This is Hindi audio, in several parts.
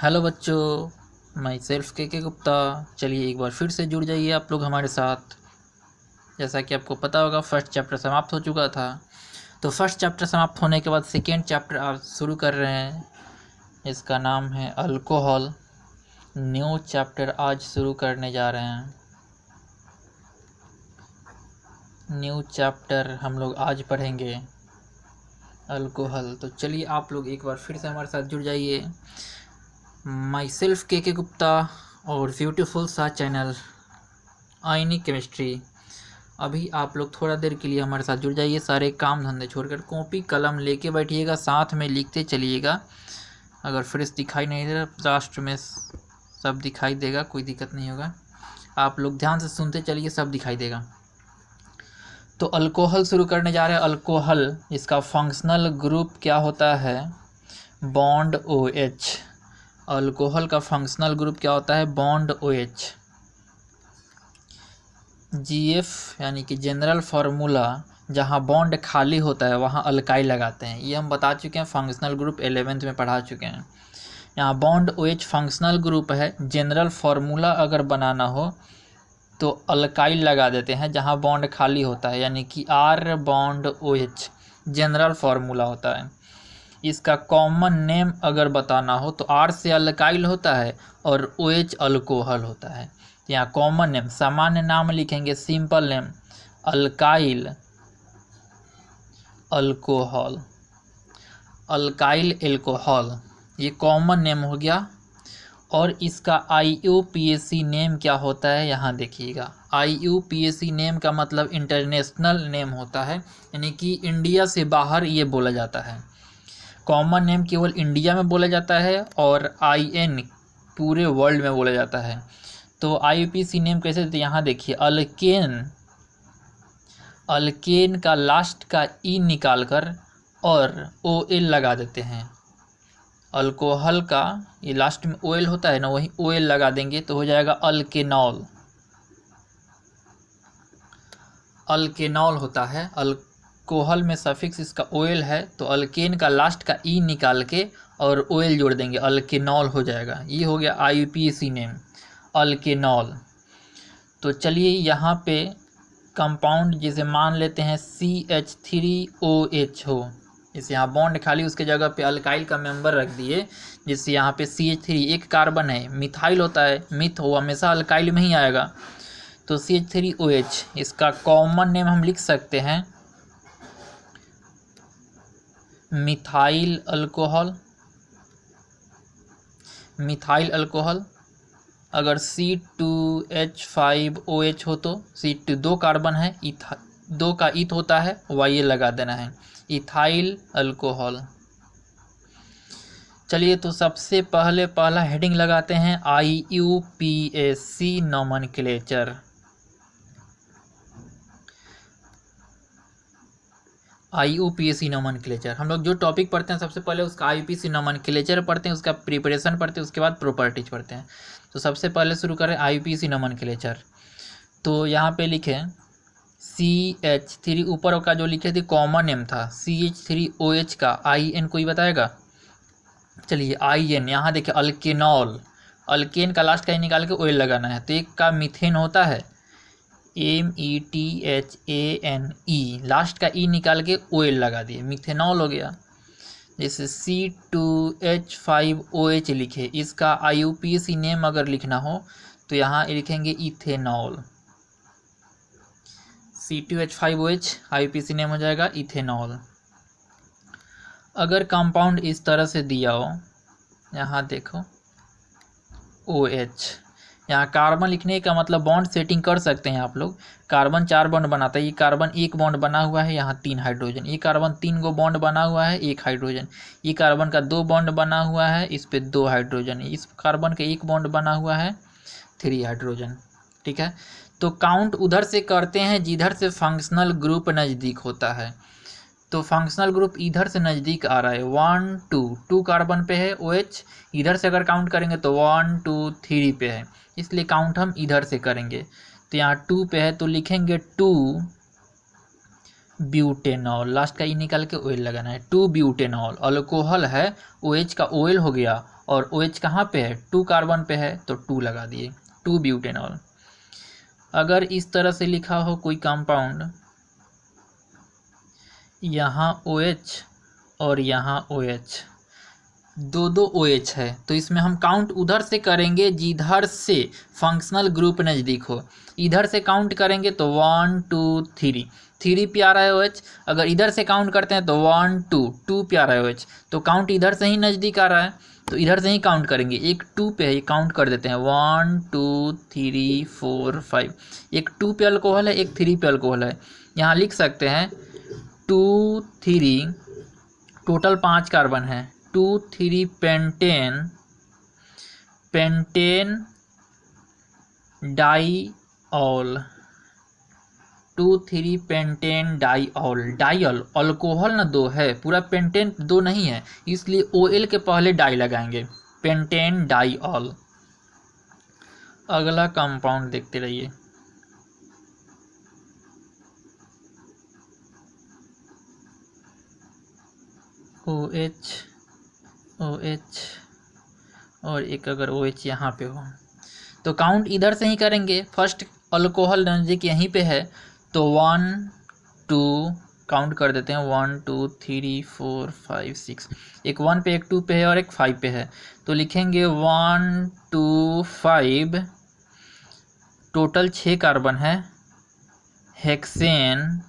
हेलो बच्चों, मैं सेल्फ के गुप्ता। चलिए एक बार फिर से जुड़ जाइए आप लोग हमारे साथ। जैसा कि आपको पता होगा फर्स्ट चैप्टर समाप्त हो चुका था, तो फर्स्ट चैप्टर समाप्त होने के बाद सेकेंड चैप्टर आप शुरू कर रहे हैं। इसका नाम है अल्कोहल। न्यू चैप्टर आज शुरू करने जा रहे हैं। न्यू चैप्टर हम लोग आज पढ़ेंगे अल्कोहल। तो चलिए आप लोग एक बार फिर से हमारे साथ जुड़ जाइए। माई सेल्फ के गुप्ता और ब्यूटीफुल सा चैनल आईनी केमिस्ट्री। अभी आप लोग थोड़ा देर के लिए हमारे साथ जुड़ जाइए। सारे काम धंधे छोड़कर कॉपी कलम लेके बैठिएगा, साथ में लिखते चलिएगा। अगर फ्रेश दिखाई नहीं दे रहा, लास्ट में सब दिखाई देगा, कोई दिक्कत नहीं होगा। आप लोग ध्यान से सुनते चलिए, सब दिखाई देगा। तो अल्कोहल शुरू करने जा रहे हैं। अल्कोहल, इसका फंक्शनल ग्रुप क्या होता है? Bond OH। अल्कोहल का फंक्शनल ग्रुप क्या होता है? Bond OH। GF यानी कि जनरल फार्मूला, जहाँ बॉन्ड खाली होता है वहाँ अल्काइल लगाते हैं। ये हम बता चुके हैं, फंक्शनल ग्रुप 11th में पढ़ा चुके हैं। यहाँ बॉन्ड OH फंक्शनल ग्रुप है। जनरल फार्मूला अगर बनाना हो तो अल्काइल लगा देते हैं जहाँ बॉन्ड खाली होता है, यानी कि R bond OH general formula होता है। इसका कॉमन नेम अगर बताना हो तो R से अल्काइल होता है और OH अल्कोहल होता है। यहाँ कॉमन नेम, सामान्य नाम लिखेंगे, simple name alkyl alcohol, alkyl alcohol, ये कॉमन नेम हो गया। और इसका IUPAC नेम क्या होता है यहाँ देखिएगा। IUPAC नेम का मतलब इंटरनेशनल नेम होता है, यानी कि इंडिया से बाहर ये बोला जाता है। कॉमन नेम केवल इंडिया में बोला जाता है और IN पूरे वर्ल्ड में बोला जाता है। तो IUPAC नेम कैसे देते हैं यहाँ देखिए। अल्केन, अल्केन का लास्ट का ई निकाल कर और OL लगा देते हैं। अल्कोहल का ये लास्ट में OL होता है ना, वही OL लगा देंगे तो हो जाएगा अल्केनॉल। अल्केनॉल होता है। अल्कोहल में सफिक्स इसका OL है, तो अल्केन का लास्ट का ई निकाल के और OL जोड़ देंगे, अल्केनॉल हो जाएगा। ये हो गया IUPAC नेम, अल्केनॉल। तो चलिए यहाँ पे कंपाउंड जिसे मान लेते हैं CH3OH हो, जैसे यहाँ बॉन्ड खाली उसके जगह पे अल्काइल का मेंबर रख दिए, जिससे यहाँ पे CH3 एक कार्बन है, मिथाइल होता है, मिथ हो हमेशा अल्काइल में ही आएगा, तो CH3OH। इसका कॉमन नेम हम लिख सकते हैं मिथाइल अल्कोहल, मिथाइल अल्कोहल। अगर C2H5OH हो तो C2 दो कार्बन है, दो का ईथ होता है, YL लगा देना है, इथाइल अल्कोहल। चलिए तो सबसे पहला हेडिंग लगाते हैं IUPAC नोमेनक्लेचर। IUPAC नोमेनक्लेचर, हम लोग जो टॉपिक पढ़ते हैं सबसे पहले उसका IUPAC नोमेनक्लेचर पढ़ते हैं, उसका प्रिपरेशन पढ़ते हैं, उसके बाद प्रॉपर्टीज पढ़ते हैं। तो सबसे पहले शुरू करें IUPAC नोमेनक्लेचर। तो यहाँ पे लिखें CH3, ऊपर का जो लिखे थे कॉमन नेम था CH3OH का IN कोई बताएगा? चलिए IN, यहाँ देखिए अल्केनॉल, अल्केन का लास्ट का ही निकाल के OL लगाना है। तो एक का मीथेन होता है METHANE, लास्ट का ई निकाल के OL लगा दिए, मिथेनॉल हो गया। जैसे C2H5OH लिखे, इसका IUPAC नेम अगर लिखना हो तो यहाँ लिखेंगे इथेनॉल। C2H5OH IUPAC नेम हो जाएगा इथेनॉल। अगर कंपाउंड इस तरह से दिया हो, यहाँ देखो OH, यहाँ कार्बन लिखने का मतलब बॉन्ड सेटिंग कर सकते हैं आप लोग। कार्बन 4 बॉन्ड बनाता है, ये कार्बन 1 बॉन्ड बना हुआ है, यहाँ 3 हाइड्रोजन, ये कार्बन 3 गो बॉन्ड बना हुआ है, 1 हाइड्रोजन, ये कार्बन का 2 बॉन्ड बना हुआ है, इस पे 2 हाइड्रोजन, इस कार्बन का 1 बॉन्ड बना हुआ है, 3 हाइड्रोजन। ठीक है, तो काउंट उधर से करते हैं जिधर से फंक्शनल ग्रुप नज़दीक होता है। तो फंक्शनल ग्रुप इधर से नज़दीक आ रहा है, 1 2 कार्बन पे है OH, इधर से अगर काउंट करेंगे तो 1 2 3 पे है, इसलिए काउंट हम इधर से करेंगे। तो यहाँ 2 पे है तो लिखेंगे 2 ब्यूटेनॉल, लास्ट का ई निकाल के ओएल लगाना है, 2 ब्यूटेनॉल। अल्कोहल है, OH का ओएल हो गया और OH कहाँ पे है, 2 कार्बन पे है तो 2 लगा दिए, 2 ब्यूटेनॉल। अगर इस तरह से लिखा हो कोई कंपाउंड, यहाँ OH और यहाँ OH, दो OH है, तो इसमें हम काउंट उधर से करेंगे जिधर से फंक्शनल ग्रुप नज़दीक हो। इधर से काउंट करेंगे तो 1 2 3 पे आ रहा है OH। अगर इधर से काउंट करते हैं तो 1 2 पे आ रहा है OH, तो काउंट इधर से ही नज़दीक आ रहा है, तो इधर से ही काउंट करेंगे। एक 2 पे है, काउंट कर देते हैं 1 2 3 4 5। एक 2 पे अल्कोहल है, एक 3 पे अल्कोहल है। यहाँ लिख सकते हैं 2 3, टोटल 5 कार्बन है, 2 3 pentane diol, 2 3 pentane diol. Diol alcohol ना 2 है, पूरा पेंटेन 2 नहीं है, इसलिए OL के पहले डाई लगाएंगे, पेंटेन डाईऑल। अगला कंपाउंड देखते रहिए। OH और एक अगर OH यहाँ पे हो तो काउंट इधर से ही करेंगे। फर्स्ट अल्कोहल नज़दीक यहीं पे है तो 1 2 काउंट कर देते हैं, 1 2 3 4 5 6। एक 1 पे, एक 2 पे है और एक 5 पे है, तो लिखेंगे 1 2 5, टोटल 6 कार्बन है, हेक्सेन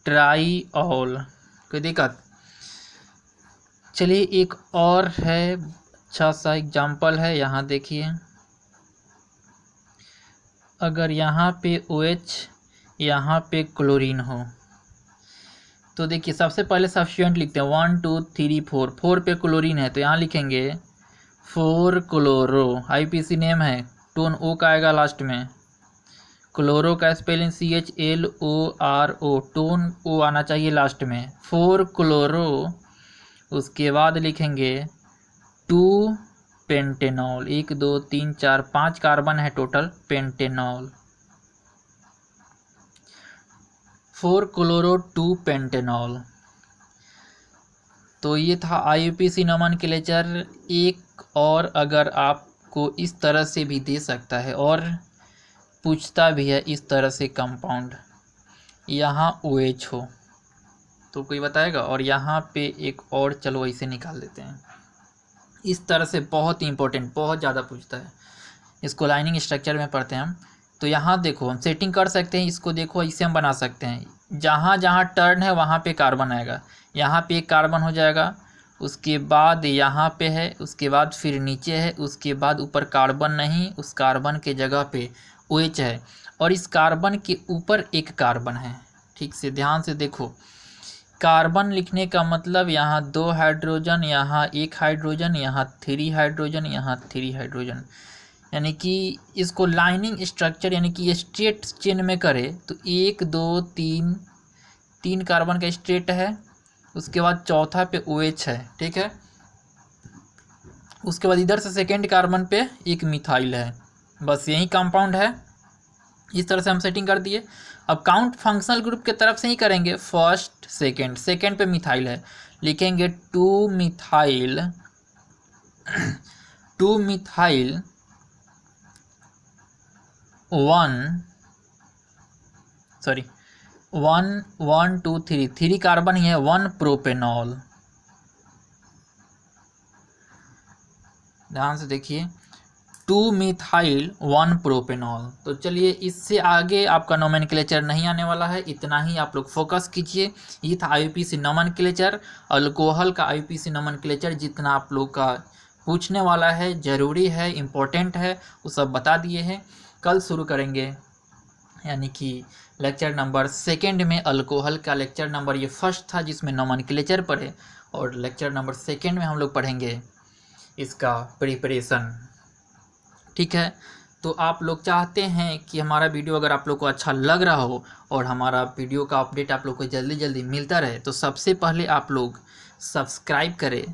ट्राईऑल। कोई दिक्कत? चलिए एक और है, अच्छा सा एग्जाम्पल है, यहाँ देखिए। अगर यहाँ पे OH, यहाँ पे क्लोरीन हो तो देखिए सबसे पहले सब्स्टिट्यूएंट लिखते हैं 1 2 3 4। 4 पे क्लोरीन है तो यहाँ लिखेंगे 4 क्लोरो, IPC नेम है, टोन O का आएगा लास्ट में। क्लोरो का स्पेलिंग CHLORO, टोन O आना चाहिए लास्ट में, 4 क्लोरो। उसके बाद लिखेंगे 2 पेंटेनॉल, 1 2 3 4 5 कार्बन है टोटल, पेंटेनॉल, 4 क्लोरो 2 पेंटेनॉल। तो ये था IUPAC नोमेनक्लेचर। एक और अगर आपको इस तरह से भी दे सकता है और पूछता भी है इस तरह से कंपाउंड, यहाँ OH हो तो कोई बताएगा, और यहाँ पे एक और, चलो इसे निकाल देते हैं। इस तरह से बहुत ही इंपॉर्टेंट, बहुत ज़्यादा पूछता है, इसको लाइनिंग स्ट्रक्चर में पढ़ते हैं हम। तो यहाँ देखो हम सेटिंग कर सकते हैं, इसको देखो इसे हम बना सकते हैं। जहाँ जहाँ टर्न है वहाँ पे कार्बन आएगा, यहाँ पे एक कार्बन हो जाएगा, उसके बाद यहाँ पे है, उसके बाद फिर नीचे है, उसके बाद ऊपर कार्बन नहीं, उस कार्बन के जगह पे OH है, और इस कार्बन के ऊपर एक कार्बन है। ठीक से ध्यान से देखो, कार्बन लिखने का मतलब यहाँ 2 हाइड्रोजन, यहाँ 1 हाइड्रोजन, यहाँ 3 हाइड्रोजन, यहाँ 3 हाइड्रोजन, यानी कि इसको लाइनिंग स्ट्रक्चर यानी कि स्ट्रेट चेन में करे तो 1 2 3 कार्बन का स्ट्रेट है, उसके बाद चौथा पे OH है, ठीक है। उसके बाद इधर से सेकेंड कार्बन पे एक मिथाइल है, बस यही कंपाउंड है। इस तरह से हम सेटिंग कर दिए। अब काउंट फंक्शनल ग्रुप के तरफ से ही करेंगे, फर्स्ट सेकेंड पे मिथाइल है, लिखेंगे 2 मिथाइल 1 2 3 कार्बन ही है, 1 प्रोपेनॉल। ध्यान से देखिए, 2 मिथाइल 1 प्रोपेनॉल। तो चलिए इससे आगे आपका नोमेनक्लेचर नहीं आने वाला है, इतना ही आप लोग फोकस कीजिए। ये था IUPAC नोमेनक्लेचर, अल्कोहल का IUPAC नोमेनक्लेचर। जितना आप लोग का पूछने वाला है, ज़रूरी है, इम्पोर्टेंट है, वो सब बता दिए हैं। कल शुरू करेंगे, यानी कि लेक्चर नंबर 2 में अल्कोहल का लेक्चर नंबर ये फर्स्ट था जिसमें नोमेनक्लेचर पढ़े, और लेक्चर नंबर 2 में हम लोग पढ़ेंगे इसका प्रिपरेशन। ठीक है, तो आप लोग चाहते हैं कि हमारा वीडियो अगर आप लोग को अच्छा लग रहा हो और हमारा वीडियो का अपडेट आप लोग को जल्दी जल्दी मिलता रहे, तो सबसे पहले आप लोग सब्सक्राइब करें,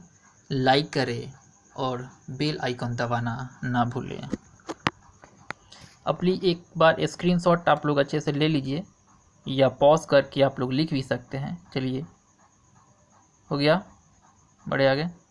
लाइक करें और बेल आइकन दबाना ना भूलें। अपनी एक बार स्क्रीनशॉट आप लोग अच्छे से ले लीजिए। या पॉज करके आप लोग लिख भी सकते हैं। चलिए, हो गया, बढ़े आगे।